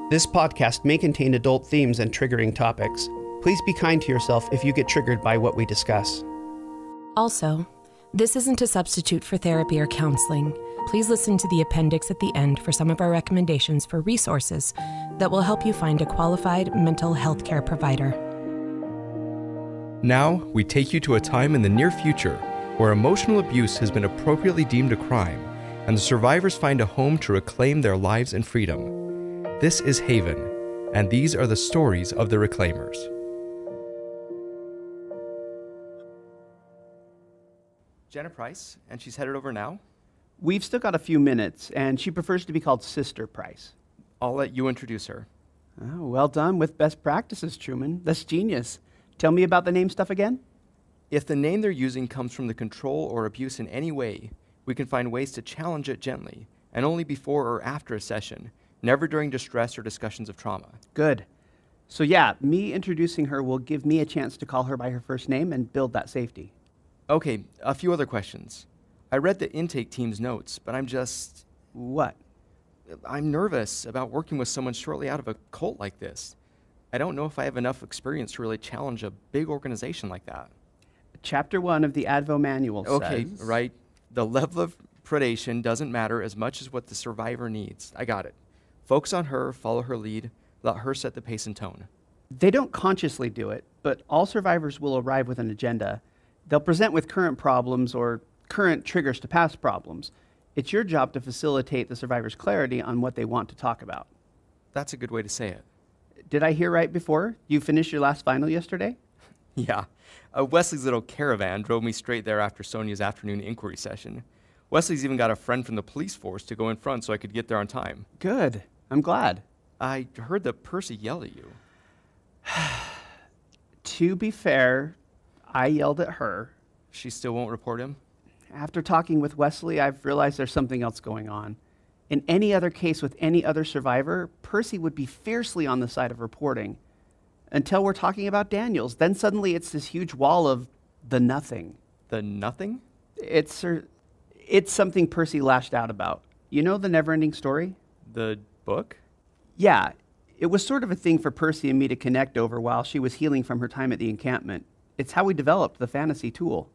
This podcast may contain adult themes and triggering topics. Please be kind to yourself if you get triggered by what we discuss. Also, this isn't a substitute for therapy or counseling. Please listen to the appendix at the end for some of our recommendations for resources that will help you find a qualified mental health care provider. Now, we take you to a time in the near future where emotional abuse has been appropriately deemed a crime, and the survivors find a home to reclaim their lives and freedom. This is Haven, and these are the stories of the Reclaimers. Jenna Price, and she's headed over now? We've still got a few minutes, and she prefers to be called Sister Price. I'll let you introduce her. Oh, well done with best practices, Truman. That's genius. Tell me about the name stuff again. If the name they're using comes from the control or abuse in any way, we can find ways to challenge it gently, and only before or after a session, never during distress or discussions of trauma. Good. So yeah, me introducing her will give me a chance to call her by her first name and build that safety. Okay, a few other questions. I read the intake team's notes, but I'm just... What? I'm nervous about working with someone shortly out of a cult like this. I don't know if I have enough experience to really challenge a big organization like that. Chapter 1 of the Advo manual says... Okay, right. The level of predation doesn't matter as much as what the survivor needs. I got it. Focus on her, follow her lead, let her set the pace and tone. They don't consciously do it, but all survivors will arrive with an agenda. They'll present with current problems or current triggers to past problems. It's your job to facilitate the survivor's clarity on what they want to talk about. That's a good way to say it. Did I hear right before? You finished your last final yesterday? Yeah. Wesley's little caravan drove me straight there after Sonia's afternoon inquiry session. Wesley's even got a friend from the police force to go in front so I could get there on time. Good. I'm glad. I heard that Percy yelled at you. To be fair, I yelled at her. She still won't report him? After talking with Wesley, I've realized there's something else going on. In any other case with any other survivor, Percy would be fiercely on the side of reporting. Until we're talking about Daniels. Then suddenly it's this huge wall of the nothing. The nothing? It's something Percy lashed out about. You know the never-ending story? The book? Yeah. It was sort of a thing for Percy and me to connect over while she was healing from her time at the encampment. It's how we developed the fantasy tool.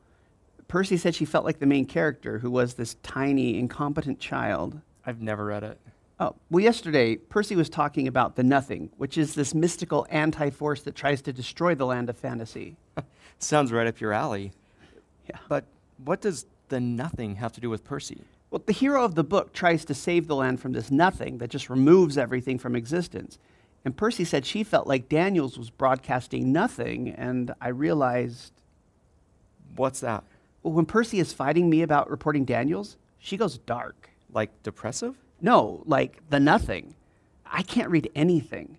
Percy said she felt like the main character, who was this tiny, incompetent child. I've never read it. Oh, well, yesterday, Percy was talking about the Nothing, which is this mystical anti-force that tries to destroy the land of fantasy. Sounds right up your alley. Yeah. But what does the nothing have to do with Percy? Well, the hero of the book tries to save the land from this nothing that just removes everything from existence. And Percy said she felt like Daniels was broadcasting nothing, and I realized... What's that? Well, when Percy is fighting me about reporting Daniels, she goes dark. Like depressive? No, like the nothing. I can't read anything.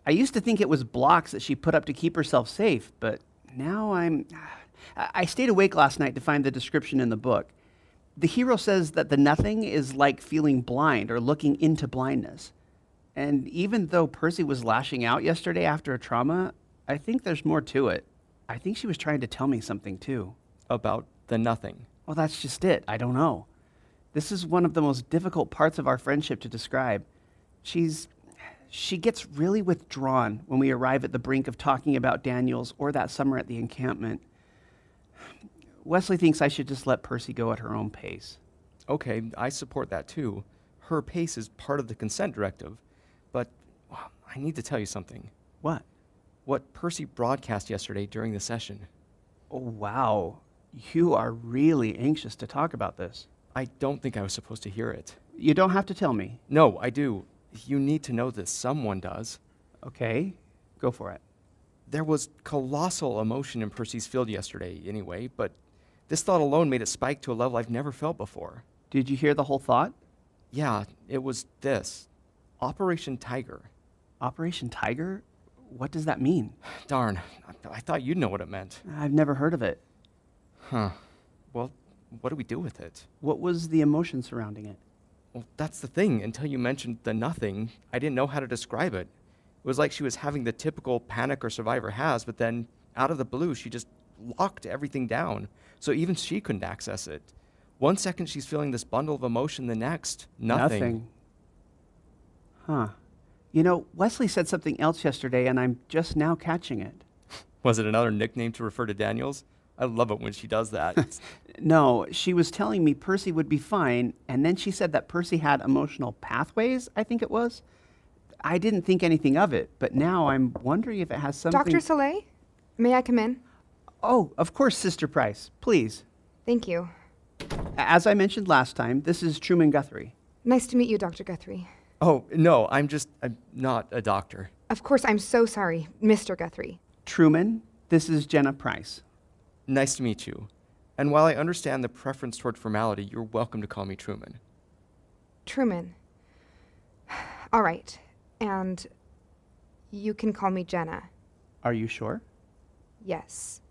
I used to think it was blocks that she put up to keep herself safe, but now I stayed awake last night to find the description in the book. The hero says that the nothing is like feeling blind or looking into blindness. And even though Percy was lashing out yesterday after a trauma, I think there's more to it. I think she was trying to tell me something too. About the nothing? Well, that's just it. I don't know. This is one of the most difficult parts of our friendship to describe. She gets really withdrawn when we arrive at the brink of talking about Daniels or that summer at the encampment. Wesley thinks I should just let Percy go at her own pace. Okay, I support that too. Her pace is part of the consent directive. But I need to tell you something. What? What Percy broadcast yesterday during the session. Oh, wow. You are really anxious to talk about this. I don't think I was supposed to hear it. You don't have to tell me. No, I do. You need to know that someone does. Okay, go for it. There was colossal emotion in Percy's field yesterday anyway, but this thought alone made it spike to a level I've never felt before. Did you hear the whole thought? Yeah, it was this. Operation Tiger. Operation Tiger? What does that mean? Darn, I thought you'd know what it meant. I've never heard of it. Huh. Well, what do we do with it? What was the emotion surrounding it? Well, that's the thing. Until you mentioned the nothing, I didn't know how to describe it. It was like she was having the typical panic a survivor has, but then out of the blue, she just locked everything down. So even she couldn't access it. One second she's feeling this bundle of emotion, the next, nothing. Huh. You know, Wesley said something else yesterday, and I'm just now catching it. Was it another nickname to refer to Daniels? I love it when she does that. No, she was telling me Percy would be fine, and then she said that Percy had emotional pathways, I think it was. I didn't think anything of it, but now I'm wondering if it has something... Dr. Soleil, may I come in? Oh, of course, Sister Price. Please. Thank you. As I mentioned last time, this is Truman Guthrie. Nice to meet you, Dr. Guthrie. Oh, no, I'm not a doctor. Of course, I'm so sorry, Mr. Guthrie. Truman, this is Jenna Price. Nice to meet you. And while I understand the preference toward formality, you're welcome to call me Truman. Truman. All right. And you can call me Jenna. Are you sure? Yes.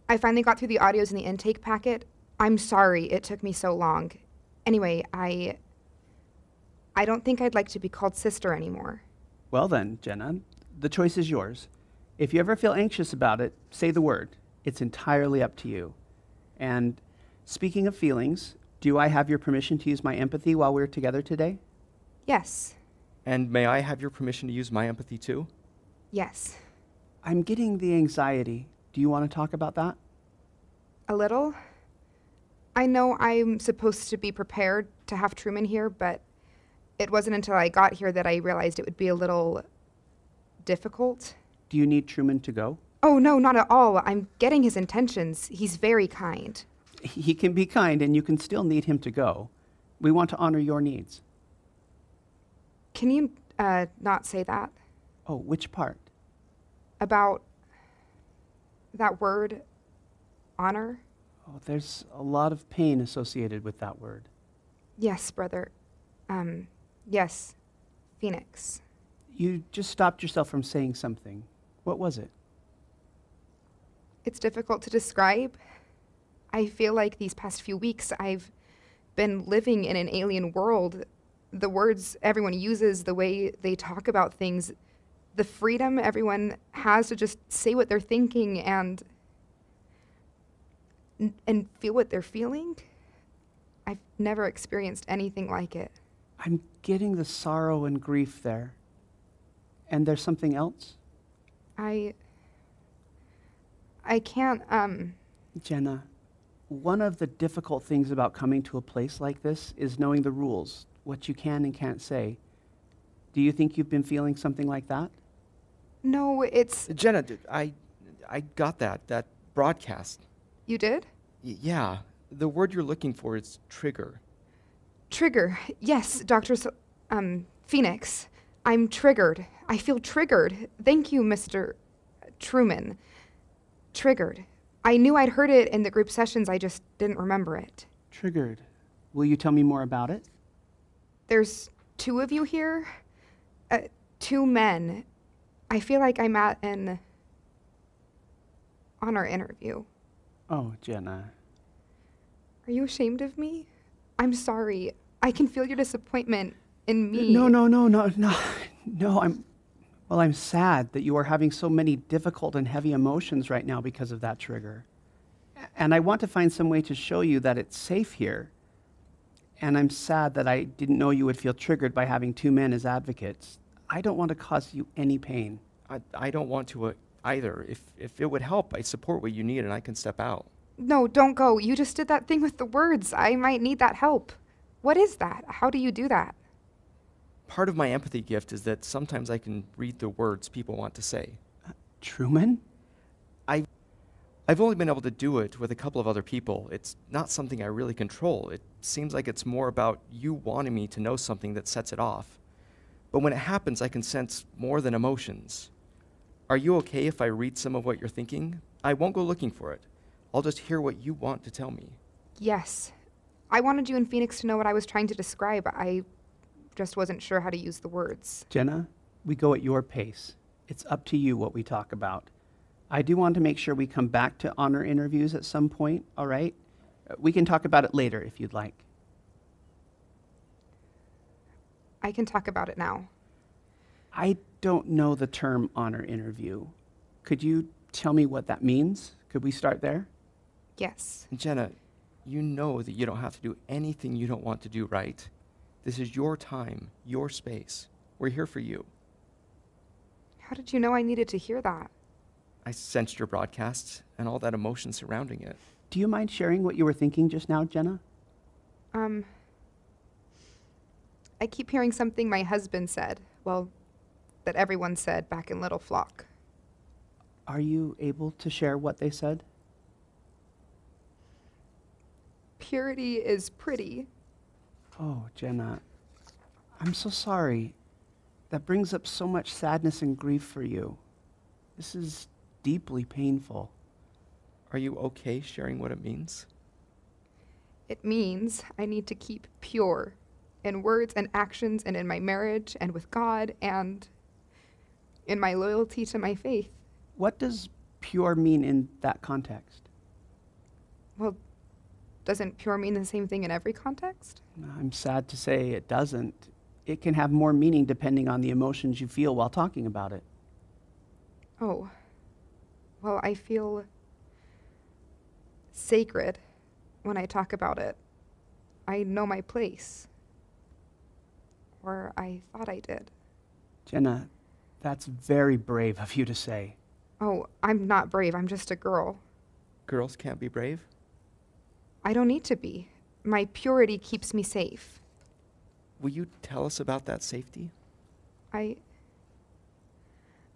I finally got through the audios in the intake packet. I'm sorry it took me so long. Anyway, I don't think I'd like to be called sister anymore. Well then, Jenna, the choice is yours. If you ever feel anxious about it, say the word. It's entirely up to you. And speaking of feelings, do I have your permission to use my empathy while we're together today? Yes. And may I have your permission to use my empathy too? Yes. I'm getting the anxiety. Do you want to talk about that? A little. I know I'm supposed to be prepared to have Truman here, but it wasn't until I got here that I realized it would be a little difficult. Do you need Truman to go? Oh, no, not at all. I'm getting his intentions. He's very kind. He can be kind, and you can still need him to go. We want to honor your needs. Can you not say that? Oh, which part? About that word, honor? Oh, there's a lot of pain associated with that word. Yes, brother. Yes, Phoenix. You just stopped yourself from saying something. What was it? It's difficult to describe. I feel like these past few weeks I've been living in an alien world. The words everyone uses, the way they talk about things, the freedom everyone has to just say what they're thinking and feel what they're feeling. I've never experienced anything like it. I'm getting the sorrow and grief there. And there's something else? I can't, Jenna, one of the difficult things about coming to a place like this is knowing the rules, what you can and can't say. Do you think you've been feeling something like that? No, it's... Jenna, I got that broadcast. You did? Yeah, the word you're looking for is trigger. Trigger. Yes, Phoenix. I'm triggered. I feel triggered. Thank you, Mr. Truman. Triggered. I knew I'd heard it in the group sessions, I just didn't remember it. Triggered. Will you tell me more about it? There's 2 of you here. 2 men. I feel like I'm at an honor interview. Oh, Jenna. Are you ashamed of me? I'm sorry. I can feel your disappointment in me. No, I'm sad that you are having so many difficult and heavy emotions right now because of that trigger. And I want to find some way to show you that it's safe here. And I'm sad that I didn't know you would feel triggered by having 2 men as advocates. I don't want to cause you any pain. I don't want to either. If it would help, I support what you need and I can step out. No, don't go. You just did that thing with the words. I might need that help. What is that? How do you do that? Part of my empathy gift is that sometimes I can read the words people want to say. Truman? I've only been able to do it with a couple of other people. It's not something I really control. It seems like it's more about you wanting me to know something that sets it off. But when it happens, I can sense more than emotions. Are you okay if I read some of what you're thinking? I won't go looking for it. I'll just hear what you want to tell me. Yes. I wanted you and Phoenix to know what I was trying to describe. I just wasn't sure how to use the words. Jenna, we go at your pace. It's up to you what we talk about. I do want to make sure we come back to honor interviews at some point, all right? We can talk about it later if you'd like. I can talk about it now. I don't know the term honor interview. Could you tell me what that means? Could we start there? Yes. Jenna, you know that you don't have to do anything you don't want to do, right? This is your time, your space. We're here for you. How did you know I needed to hear that? I sensed your broadcast and all that emotion surrounding it. Do you mind sharing what you were thinking just now, Jenna? I keep hearing something my husband said. Well, that everyone said back in Little Flock. Are you able to share what they said? Purity is pretty. Oh, Jenna, I'm so sorry. That brings up so much sadness and grief for you. This is deeply painful. Are you okay sharing what it means? It means I need to keep pure in words and actions and in my marriage and with God and in my loyalty to my faith. What does pure mean in that context? Well, doesn't pure mean the same thing in every context? I'm sad to say it doesn't. It can have more meaning depending on the emotions you feel while talking about it. Oh, well, I feel sacred when I talk about it. I know my place. Or I thought I did. Jenna, that's very brave of you to say. Oh, I'm not brave. I'm just a girl. Girls can't be brave? I don't need to be. My purity keeps me safe. Will you tell us about that safety?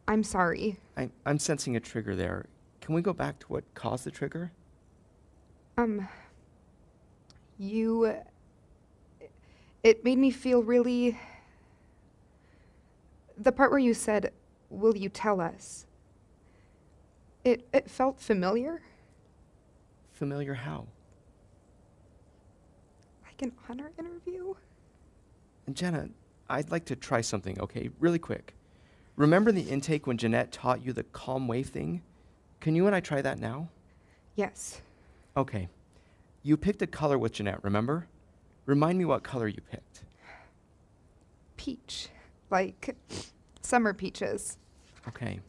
I'm sorry. I'm sensing a trigger there. Can we go back to what caused the trigger? It made me feel really... The part where you said, "Will you tell us?" It felt familiar. Familiar how? Like an honor interview? And Jenna, I'd like to try something, okay? Really quick. Remember the intake when Jeanette taught you the calm wave thing? Can you and I try that now? Yes. Okay. You picked a color with Jeanette, remember? Remind me what color you picked. Peach. Like summer peaches. Okay.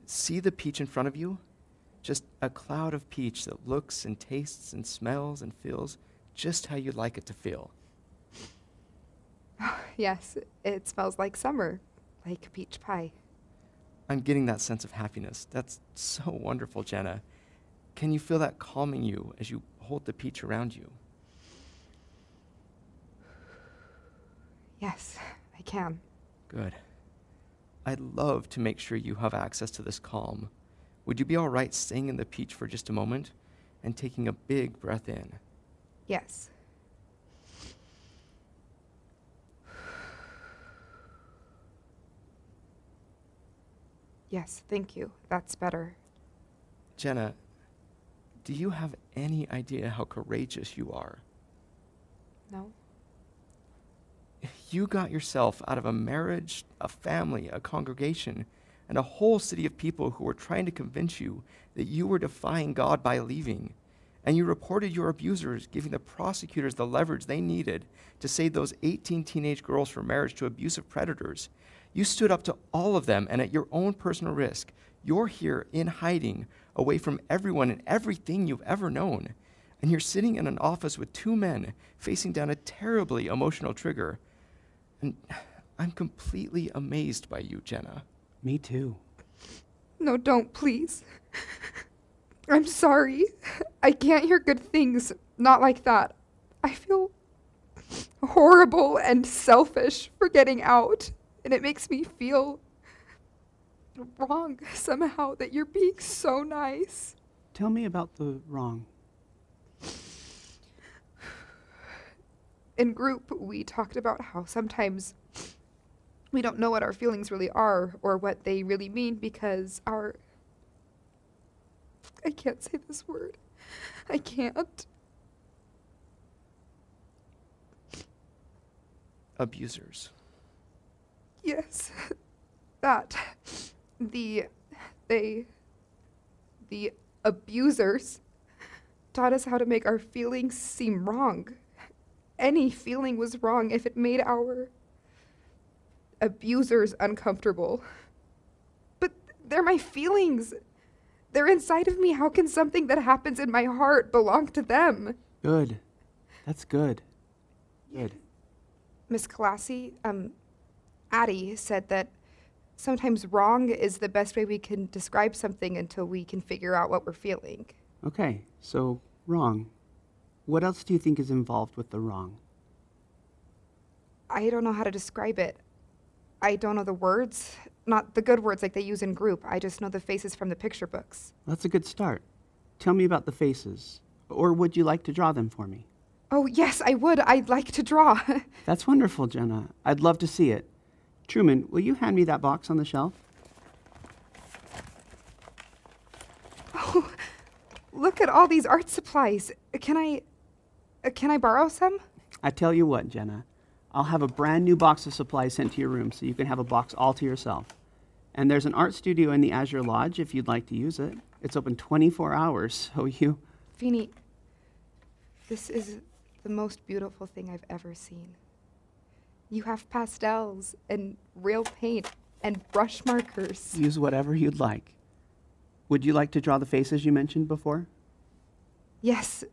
See the peach in front of you? Just a cloud of peach that looks and tastes and smells and feels just how you'd like it to feel. Yes, it smells like summer, like peach pie. I'm getting that sense of happiness. That's so wonderful, Jenna. Can you feel that calming you as you hold the peach around you? Yes, I can. Good. I'd love to make sure you have access to this calm. Would you be all right staying in the peach for just a moment and taking a big breath in? Yes. Yes, thank you. That's better. Jenna, do you have any idea how courageous you are? No? You got yourself out of a marriage, a family, a congregation, and a whole city of people who were trying to convince you that you were defying God by leaving. And you reported your abusers, giving the prosecutors the leverage they needed to save those 18 teenage girls from marriage to abusive predators. You stood up to all of them, and at your own personal risk, you're here in hiding, away from everyone and everything you've ever known. And you're sitting in an office with two men, facing down a terribly emotional trigger. And I'm completely amazed by you, Jenna. Me too. No, don't, please. I'm sorry. I can't hear good things. Not like that. I feel horrible and selfish for getting out. And it makes me feel wrong somehow that you're being so nice. Tell me about the wrong. In group, we talked about how sometimes we don't know what our feelings really are or what they really mean because I can't say this word. I can't. Abusers. Yes, that. The abusers taught us how to make our feelings seem wrong. Any feeling was wrong if it made our abusers uncomfortable. But they're my feelings. They're inside of me. How can something that happens in my heart belong to them? Good. That's good. Good. Miss Collassi, Addie said that sometimes wrong is the best way we can describe something until we can figure out what we're feeling. Okay, so wrong. What else do you think is involved with the wrong? I don't know how to describe it. I don't know the words, not the good words like they use in group. I just know the faces from the picture books. That's a good start. Tell me about the faces. Or would you like to draw them for me? Oh, yes, I would. I'd like to draw. That's wonderful, Jenna. I'd love to see it. Truman, will you hand me that box on the shelf? Oh, look at all these art supplies. Can I borrow some? I tell you what, Jenna. I'll have a brand new box of supplies sent to your room so you can have a box all to yourself. And there's an art studio in the Azure Lodge if you'd like to use it. It's open 24 hours, so you... Pheeny, this is the most beautiful thing I've ever seen. You have pastels and real paint and brush markers. Use whatever you'd like. Would you like to draw the faces you mentioned before? Yes,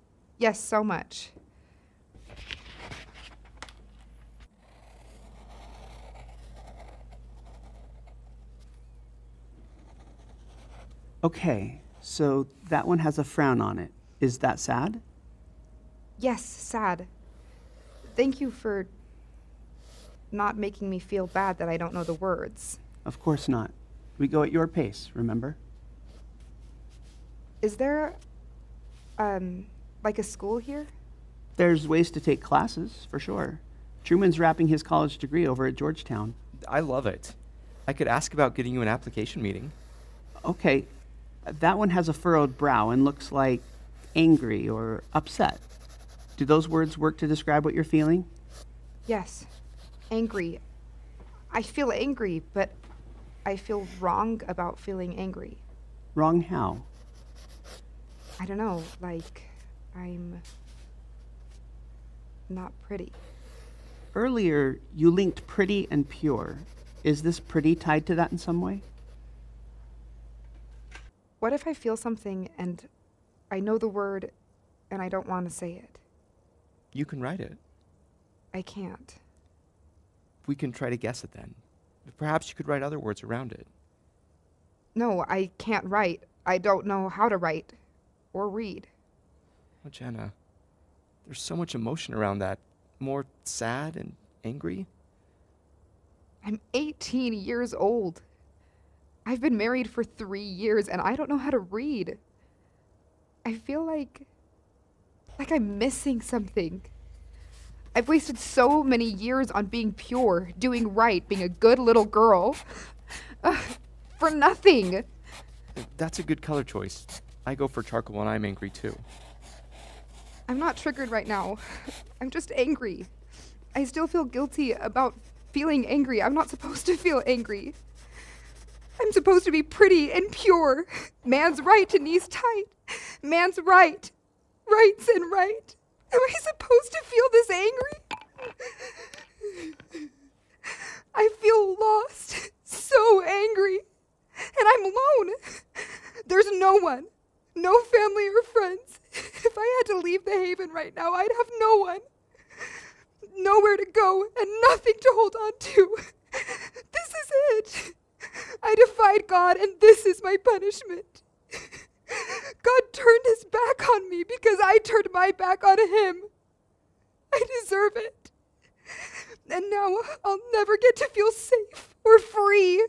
so much. Okay, so that one has a frown on it. Is that sad? Yes, sad. Thank you for not making me feel bad that I don't know the words. Of course not. We go at your pace, remember? Is there, like a school here? There's ways to take classes, for sure. Truman's wrapping his college degree over at Georgetown. I love it. I could ask about getting you an application meeting. Okay, that one has a furrowed brow and looks like angry or upset. Do those words work to describe what you're feeling? Yes, angry. I feel angry, but I feel wrong about feeling angry. Wrong how? I don't know, like I'm not pretty. Earlier, you linked pretty and pure. Is this pretty tied to that in some way? What if I feel something and I know the word and I don't want to say it? You can write it. I can't. We can try to guess it then. Perhaps you could write other words around it. No, I can't write. I don't know how to write or read. Oh, Jenna, there's so much emotion around that. More sad and angry. I'm 18 years old. I've been married for 3 years and I don't know how to read. I feel like I'm missing something. I've wasted so many years on being pure, doing right, being a good little girl. For nothing. That's a good color choice. I go for charcoal when I'm angry too. I'm not triggered right now. I'm just angry. I still feel guilty about feeling angry. I'm not supposed to feel angry. I'm supposed to be pretty and pure. Man's right and knees tight. Man's right. Rights and right. Am I supposed to feel this angry? I feel lost. So angry. And I'm alone. There's no one. No family or friends. If I had to leave the Haven right now, I'd have no one. Nowhere to go and nothing to hold on to. This is it. I defied God and this is my punishment. God turned his back on me because I turned my back on him. I deserve it. And now I'll never get to feel safe or free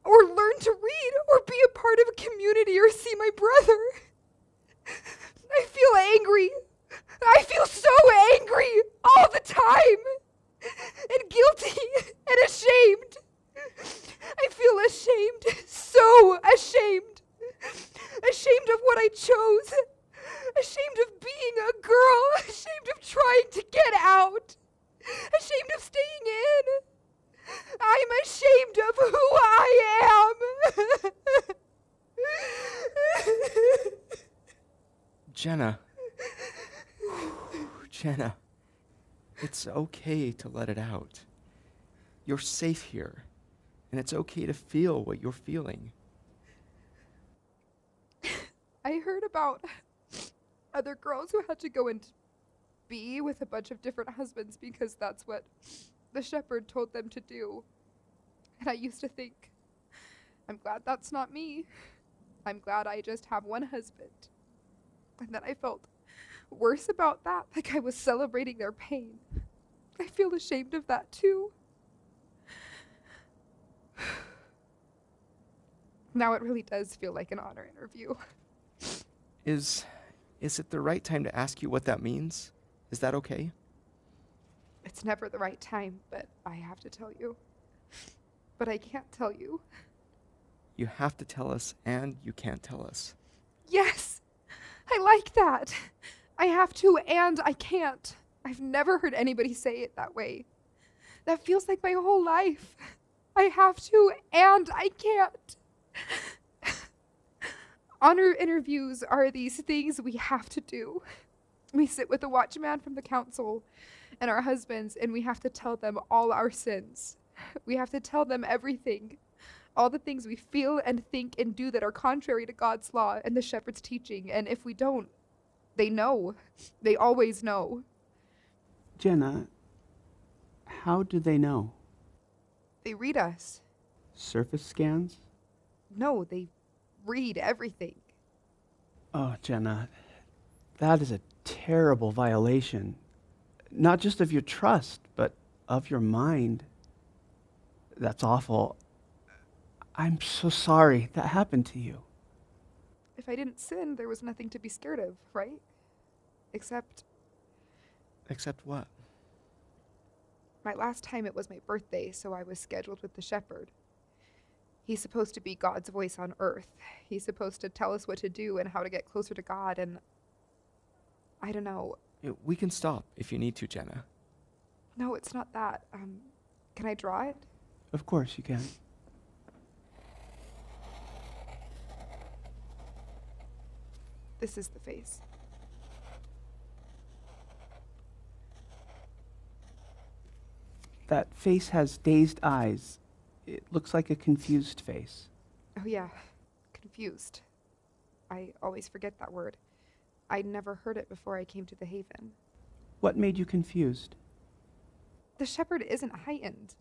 or learn to read or be a part of a community or see my brother. I feel angry. I feel so angry all the time and guilty and ashamed. I feel ashamed, so ashamed. Ashamed of what I chose. Ashamed of being a girl. Ashamed of trying to get out. Ashamed of staying in. I'm ashamed of who I am. Jenna. Jenna. It's okay to let it out. You're safe here. And it's okay to feel what you're feeling. I heard about other girls who had to go and be with a bunch of different husbands because that's what the shepherd told them to do. And I used to think, I'm glad that's not me. I'm glad I just have one husband. And then I felt worse about that, like I was celebrating their pain. I feel ashamed of that too. Now it really does feel like an honor interview. Is it the right time to ask you what that means? Is that okay? It's never the right time, but I have to tell you. But I can't tell you. You have to tell us, and you can't tell us. Yes! I like that! I have to, and I can't. I've never heard anybody say it that way. That feels like my whole life. I have to, and I can't. Honor interviews are these things we have to do. We sit with a watchman from the council and our husbands, and we have to tell them all our sins. We have to tell them everything. All the things we feel and think and do that are contrary to God's law and the shepherd's teaching. And if we don't, they know. They always know. Jenna, how do they know? They read us. Surface scans? No, they read everything. Oh, Jenna, that is a terrible violation. Not just of your trust, but of your mind. That's awful. I'm so sorry that happened to you. If I didn't sin, there was nothing to be scared of, right? Except Except what? my last time it was my birthday, so I was scheduled with the shepherd. He's supposed to be God's voice on earth. He's supposed to tell us what to do and how to get closer to God, and I don't know. We can stop if you need to, Jenna. No, it's not that. Can I draw it? Of course you can. This is the face. That face has dazed eyes. It looks like a confused face. Oh yeah, confused. I always forget that word. I'd never heard it before I came to the Haven. What made you confused? The shepherd isn't heightened.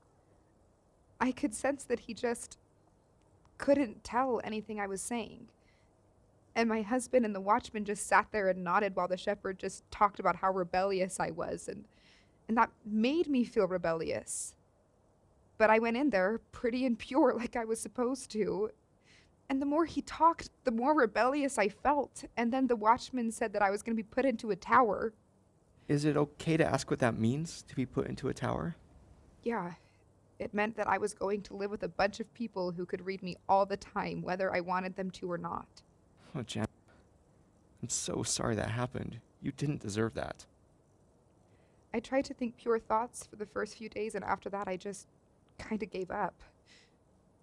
I could sense that he just couldn't tell anything I was saying. And my husband and the watchman just sat there and nodded while the shepherd just talked about how rebellious I was, and that made me feel rebellious. But I went in there pretty and pure like I was supposed to. And the more he talked, the more rebellious I felt. And then the watchman said that I was going to be put into a tower. Is it okay to ask what that means, to be put into a tower? Yeah, it meant that I was going to live with a bunch of people who could read me all the time, whether I wanted them to or not. Oh, Jenna, I'm so sorry that happened. You didn't deserve that. I tried to think pure thoughts for the first few days, and after that I just kind of gave up.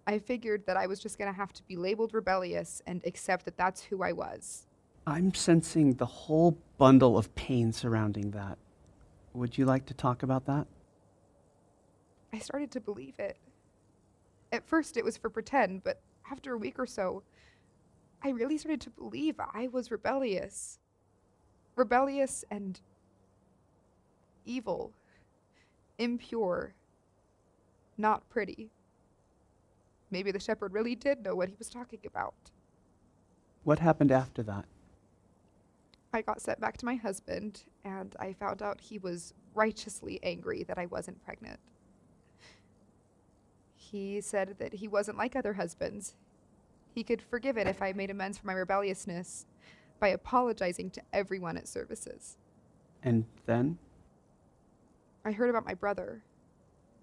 I figured that I was just going to have to be labeled rebellious and accept that that's who I was. I'm sensing the whole bundle of pain surrounding that. Would you like to talk about that? I started to believe it. At first it was for pretend, but after a week or so, I really started to believe I was rebellious. Rebellious and evil. Impure. Not pretty. Maybe the shepherd really did know what he was talking about. What happened after that? I got sent back to my husband, and I found out he was righteously angry that I wasn't pregnant. He said that he wasn't like other husbands. He could forgive it if I made amends for my rebelliousness by apologizing to everyone at services. And then? I heard about my brother.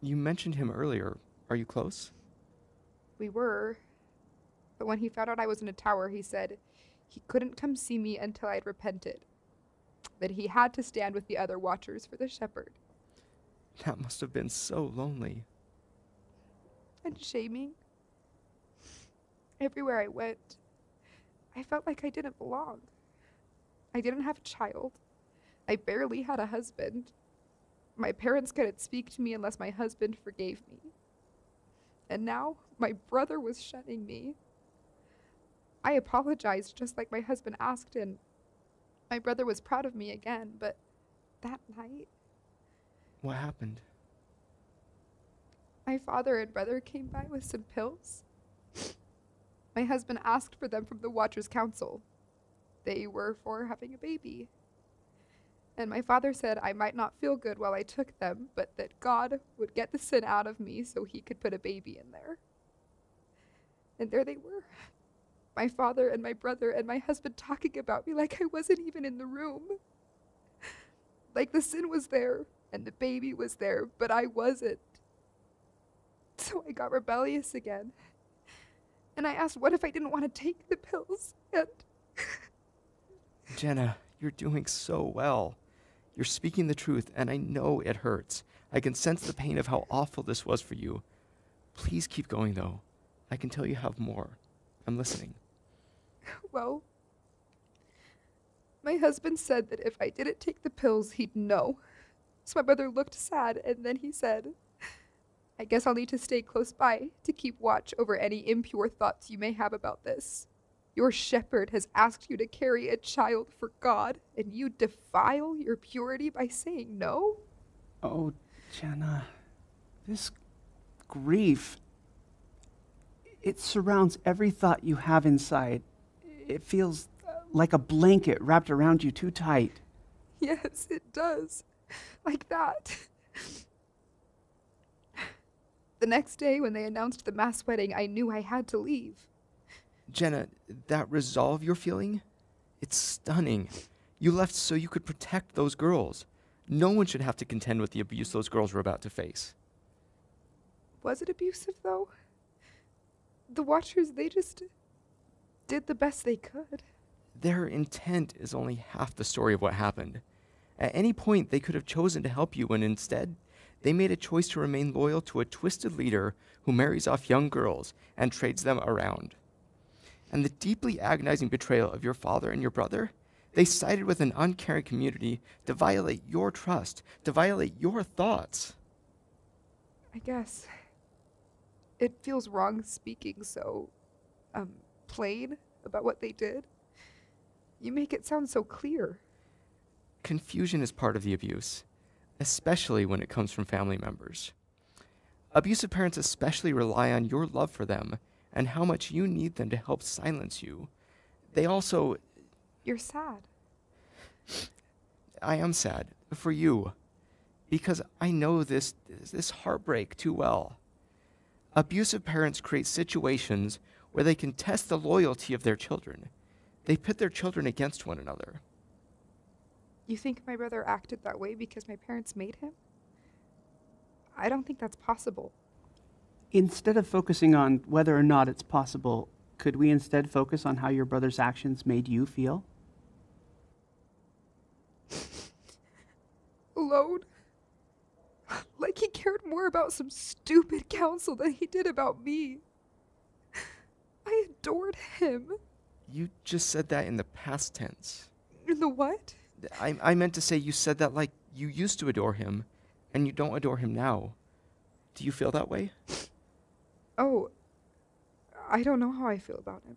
You mentioned him earlier. Are you close? We were, but when he found out I was in a tower, he said he couldn't come see me until I had repented, that he had to stand with the other watchers for the shepherd. That must have been so lonely. And shaming. Everywhere I went, I felt like I didn't belong. I didn't have a child. I barely had a husband. My parents couldn't speak to me unless my husband forgave me. And now, my brother was shunning me. I apologized just like my husband asked, and my brother was proud of me again, but that night, What happened? My father and brother came by with some pills. My husband asked for them from the Watchers' Council. They were for having a baby. And my father said I might not feel good while I took them, but that God would get the sin out of me so he could put a baby in there. And there they were. My father and my brother and my husband talking about me like I wasn't even in the room. Like the sin was there and the baby was there, but I wasn't. So I got rebellious again. And I asked, what if I didn't want to take the pills? And Jenna, you're doing so well. You're speaking the truth, and I know it hurts. I can sense the pain of how awful this was for you. Please keep going, though. I can tell you have more. I'm listening. well, my husband said that if I didn't take the pills, he'd know. So my brother looked sad, and then he said, I guess I'll need to stay close by to keep watch over any impure thoughts you may have about this. Your shepherd has asked you to carry a child for God, and you defile your purity by saying no? Oh, Jenna, this grief, it surrounds every thought you have inside. It feels like a blanket wrapped around you too tight. Yes, it does. Like that. The next day, when they announced the mass wedding, I knew I had to leave. Jenna, that resolve you're feeling? It's stunning. You left so you could protect those girls. No one should have to contend with the abuse those girls were about to face. Was it abusive, though? The Watchers, they just did the best they could. Their intent is only half the story of what happened. At any point, they could have chosen to help you, and instead, they made a choice to remain loyal to a twisted leader who marries off young girls and trades them around. And the deeply agonizing betrayal of your father and your brother, they sided with an uncaring community to violate your trust, to violate your thoughts. I guess. It feels wrong speaking so, plain about what they did. You make it sound so clear. Confusion is part of the abuse, especially when it comes from family members. Abusive parents especially rely on your love for them and how much you need them to help silence you. They also... You're sad. I am sad for you, because I know this heartbreak too well. Abusive parents create situations where they can test the loyalty of their children. They pit their children against one another. You think my brother acted that way because my parents made him? I don't think that's possible. Instead of focusing on whether or not it's possible, could we instead focus on how your brother's actions made you feel? Alone? Like he cared more about some stupid council than he did about me. I adored him. You just said that in the past tense. In the what? I meant to say you said that like you used to adore him, and you don't adore him now. Do you feel that way? Oh, I don't know how I feel about him.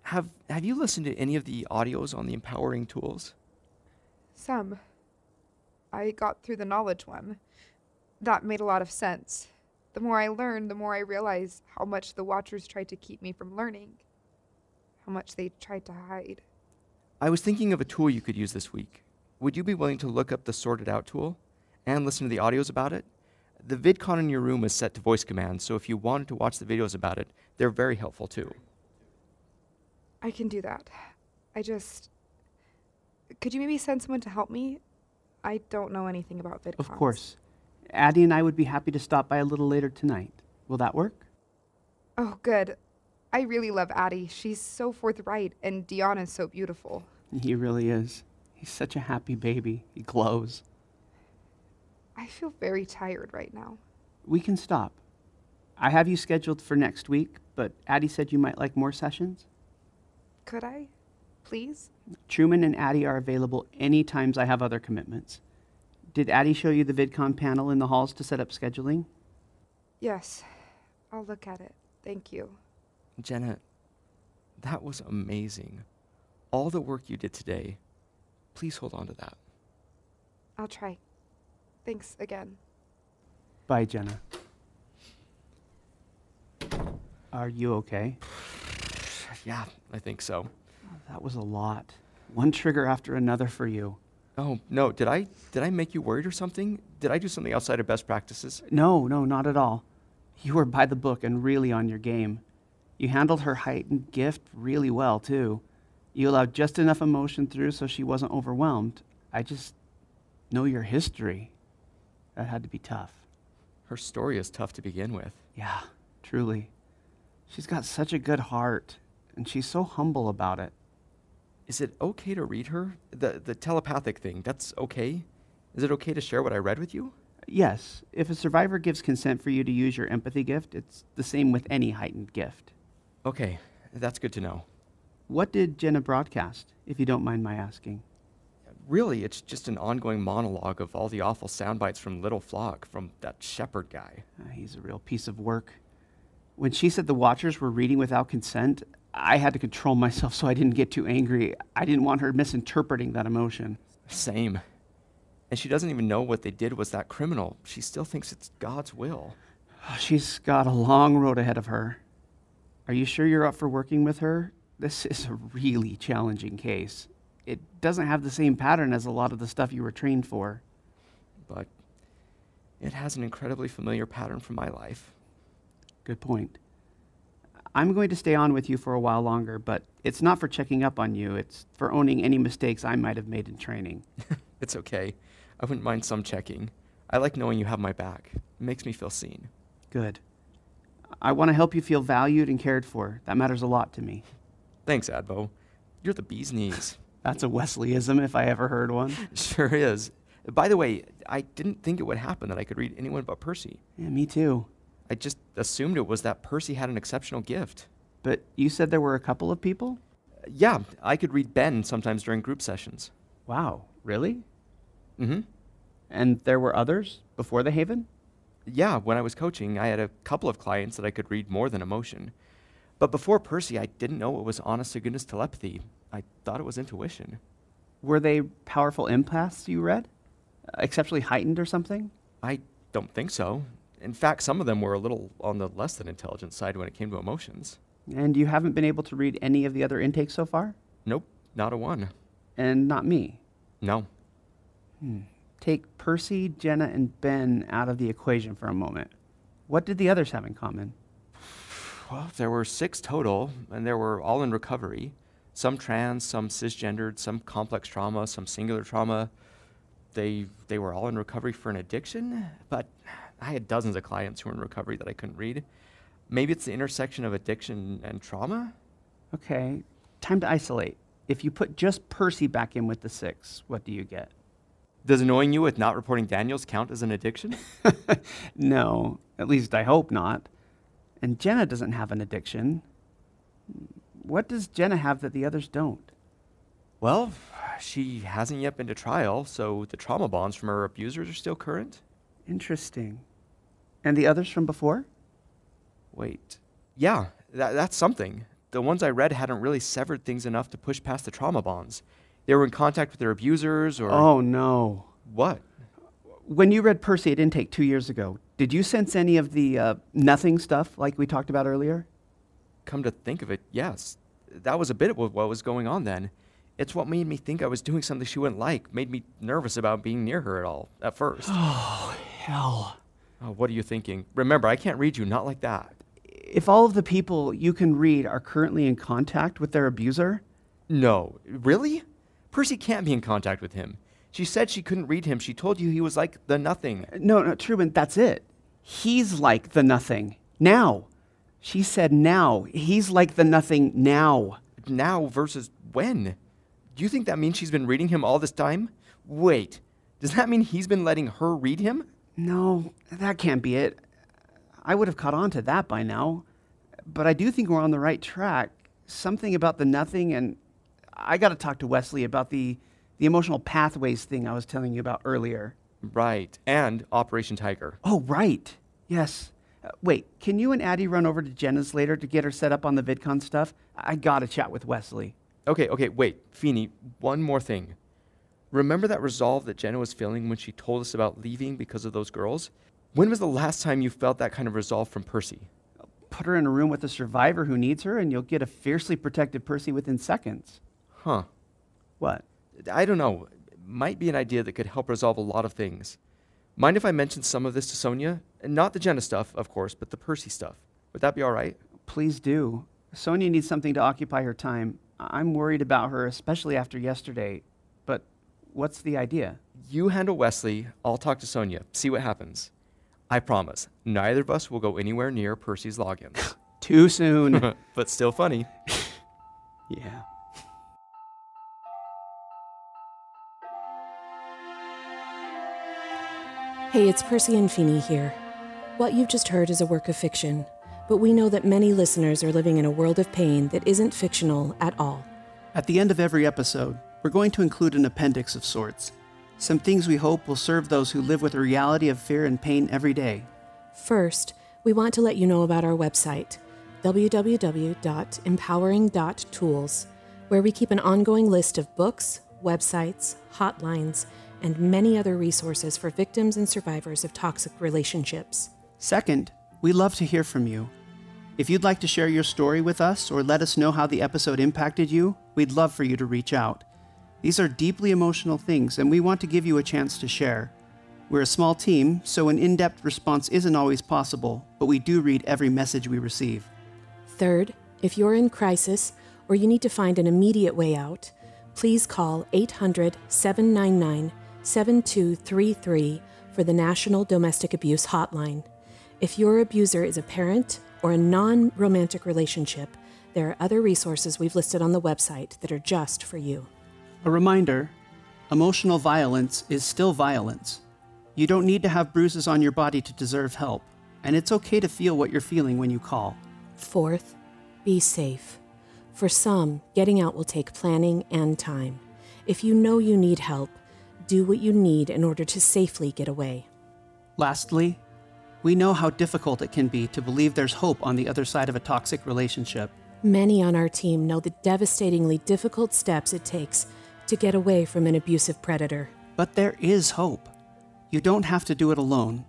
Have you listened to any of the audios on the empowering tools? Some. I got through the knowledge one. That made a lot of sense. The more I learned, the more I realized how much the Watchers tried to keep me from learning. How much they tried to hide. I was thinking of a tool you could use this week. Would you be willing to look up the Sorted Out tool and listen to the audios about it? The VidCon in your room is set to voice command, so if you wanted to watch the videos about it, they're very helpful too. I can do that. Could you maybe send someone to help me? I don't know anything about VidCons. Of course. Addie and I would be happy to stop by a little later tonight. Will that work? Oh, good. I really love Addie. She's so forthright, and Deanna's so beautiful. He really is. He's such a happy baby. He glows. I feel very tired right now. We can stop. I have you scheduled for next week, but Addie said you might like more sessions. Could I? Please? Truman and Addie are available any times I have other commitments. Did Addie show you the VidCon panel in the halls to set up scheduling? Yes. I'll look at it. Thank you. Jenna, that was amazing. All the work you did today. Please hold on to that. I'll try. Thanks again. Bye, Jenna. Are you okay? Yeah, I think so. That was a lot. One trigger after another for you. Oh, no, did I make you worried or something? Did I do something outside of best practices? No, not at all. You were by the book and really on your game. You handled her heightened gift really well, too. You allowed just enough emotion through so she wasn't overwhelmed. I just know your history. That had to be tough. Her story is tough to begin with. Yeah, truly. She's got such a good heart, and she's so humble about it. Is it okay to read her? The telepathic thing, that's okay? Is it okay to share what I read with you? Yes, if a survivor gives consent for you to use your empathy gift, it's the same with any heightened gift. Okay, that's good to know. What did Jenna broadcast, if you don't mind my asking? Really, it's just an ongoing monologue of all the awful sound bites from Little Flock, from that shepherd guy. He's a real piece of work. When she said the Watchers were reading without consent, I had to control myself so I didn't get too angry. I didn't want her misinterpreting that emotion. Same. And she doesn't even know what they did was that criminal. She still thinks it's God's will. She's got a long road ahead of her. Are you sure you're up for working with her? This is a really challenging case. It doesn't have the same pattern as a lot of the stuff you were trained for. But it has an incredibly familiar pattern from my life. Good point. I'm going to stay on with you for a while longer, but it's not for checking up on you. It's for owning any mistakes I might have made in training. It's okay. I wouldn't mind some checking. I like knowing you have my back. It makes me feel seen. Good. I want to help you feel valued and cared for. That matters a lot to me. Thanks, Advo. You're the bee's knees. That's a Wesleyism if I ever heard one. Sure is. By the way, I didn't think it would happen that I could read anyone but Percy. Yeah, me too. I just assumed it was that Percy had an exceptional gift. But you said there were a couple of people? Yeah, I could read Ben sometimes during group sessions. Wow, really? Mm-hmm. And there were others before the Haven? Yeah, when I was coaching, I had a couple of clients that I could read more than emotion. But before Percy, I didn't know it was honest-to-goodness telepathy. I thought it was intuition. Were they powerful empaths you read? Exceptionally heightened or something? I don't think so. In fact, some of them were a little on the less than intelligent side when it came to emotions. And you haven't been able to read any of the other intakes so far? Nope, not a one. And not me? No. Take Percy, Jenna, and Ben out of the equation for a moment. What did the others have in common? Well, there were 6 total, and they were all in recovery. Some trans, some cisgendered, some complex trauma, some singular trauma. They were all in recovery for an addiction, but I had dozens of clients who were in recovery that I couldn't read. Maybe it's the intersection of addiction and trauma? Okay, time to isolate. If you put just Percy back in with the 6, what do you get? Does annoying you with not reporting Daniels count as an addiction? No, at least I hope not. And Jenna doesn't have an addiction. What does Jenna have that the others don't? Well, she hasn't yet been to trial, so the trauma bonds from her abusers are still current. Interesting. And the others from before? Wait. Yeah, that's something. The ones I read hadn't really severed things enough to push past the trauma bonds. They were in contact with their abusers or... Oh, no. What? When you read Percy at intake 2 years ago, did you sense any of the nothing stuff like we talked about earlier? Come to think of it, yes. That was a bit of what was going on then. It's what made me think I was doing something she wouldn't like, made me nervous about being near her at all, at first. Oh, hell. Oh, what are you thinking? Remember, I can't read you, not like that. If all of the people you can read are currently in contact with their abuser? No. Really? Percy can't be in contact with him. She said she couldn't read him. She told you he was like the nothing. No, Truman, that's it. He's like the nothing. Now. She said now. He's like the nothing now. Now versus when? Do you think that means she's been reading him all this time? Wait, does that mean he's been letting her read him? No, that can't be it. I would have caught on to that by now. But I do think we're on the right track. Something about the nothing, and I got to talk to Wesley about the emotional pathways thing I was telling you about earlier. Right, and Operation Tiger. Oh, right. Yes. Wait, can you and Addie run over to Jenna's later to get her set up on the VidCon stuff? I got to chat with Wesley. Okay, wait, Pheeny, one more thing. Remember that resolve that Jenna was feeling when she told us about leaving because of those girls? When was the last time you felt that kind of resolve from Percy? put her in a room with a survivor who needs her, and you'll get a fiercely protected Percy within seconds. Huh. What? I don't know. Might be an idea that could help resolve a lot of things. Mind if I mention some of this to Sonia? And not the Jenna stuff, of course, but the Percy stuff. Would that be all right? Please do. Sonia needs something to occupy her time. I'm worried about her, especially after yesterday. But what's the idea? You handle Wesley. I'll talk to Sonia. See what happens. I promise, neither of us will go anywhere near Percy's logins. Too soon. But still funny. Yeah. Hey, it's Percy and Pheeny here. What you've just heard is a work of fiction, but we know that many listeners are living in a world of pain that isn't fictional at all. At the end of every episode, we're going to include an appendix of sorts. Some things we hope will serve those who live with the reality of fear and pain every day. First, we want to let you know about our website, www.empowering.tools, where we keep an ongoing list of books, websites, hotlines, and many other resources for victims and survivors of toxic relationships. Second, we love to hear from you. If you'd like to share your story with us or let us know how the episode impacted you, we'd love for you to reach out. These are deeply emotional things, and we want to give you a chance to share. We're a small team, so an in-depth response isn't always possible, but we do read every message we receive. Third, if you're in crisis or you need to find an immediate way out, please call 800-799-7233 for the National Domestic Abuse Hotline. If your abuser is a parent or a non-romantic relationship, there are other resources we've listed on the website that are just for you. A reminder, emotional violence is still violence. You don't need to have bruises on your body to deserve help, and it's okay to feel what you're feeling when you call. Fourth, be safe. For some, getting out will take planning and time. If you know you need help, do what you need in order to safely get away. Lastly, we know how difficult it can be to believe there's hope on the other side of a toxic relationship. Many on our team know the devastatingly difficult steps it takes to get away from an abusive predator. But there is hope. You don't have to do it alone.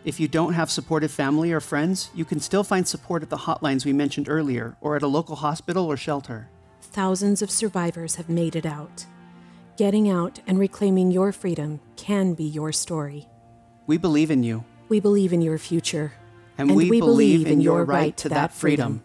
If you don't have supportive family or friends, you can still find support at the hotlines we mentioned earlier or at a local hospital or shelter. Thousands of survivors have made it out. Getting out and reclaiming your freedom can be your story. We believe in you. We believe in your future. And we believe in your right to that freedom.